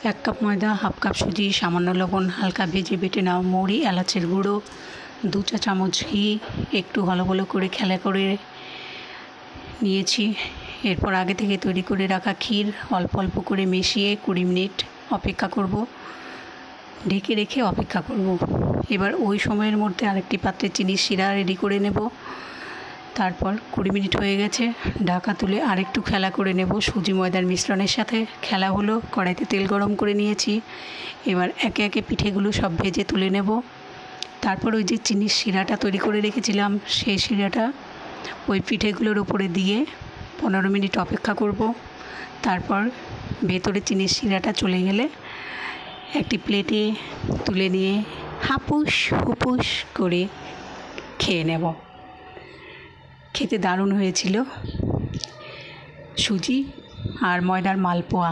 1 cup ময়দা, half cup সুজি, সামান্য লবণ, হালকা ভেজে বেটে নেওয়া মৌরি, এলাচের গুঁড়ো, 2 চা চামচ ঘি, একটু ভালো করে খেলা করে নিয়েছি। এরপর আগে থেকে তৈরি করে রাখা ক্ষীর অল্প অল্প করে মিশিয়ে 20 মিনিট অপেক্ষা করব, ঢেকে রেখে অপেক্ষা করব। এবার ওই সময়ের মধ্যে আরেকটি পাত্রে চিনির শিরা রেডি করে নেব। তারপর 20 মিনিট হয়ে গেছে, ঢাকা তুলে আরেকটু খেলা করে নেব সুজি ময়দার মিশ্রণের সাথে। খেলা হলো, কড়াইতে তেল গরম করে নিয়েছি। এবার একে একে পিঠেগুলো সব ভেজে তুলে নেব। তারপর ওই যে চিনির শিরাটা তৈরি করে রেখেছিলাম, সেই শিরাটা ওই পিঠেগুলোর উপরে দিয়ে 15 মিনিট অপেক্ষা করব। তারপর ভেতরে চিনির শিরাটা চলে গেলে একটি প্লেটে তুলে নিয়ে হাপুস হুপুস করে খেয়ে নেব। খেতে দারুণ হয়েছিল সুজি আর ময়দার মালপোয়া।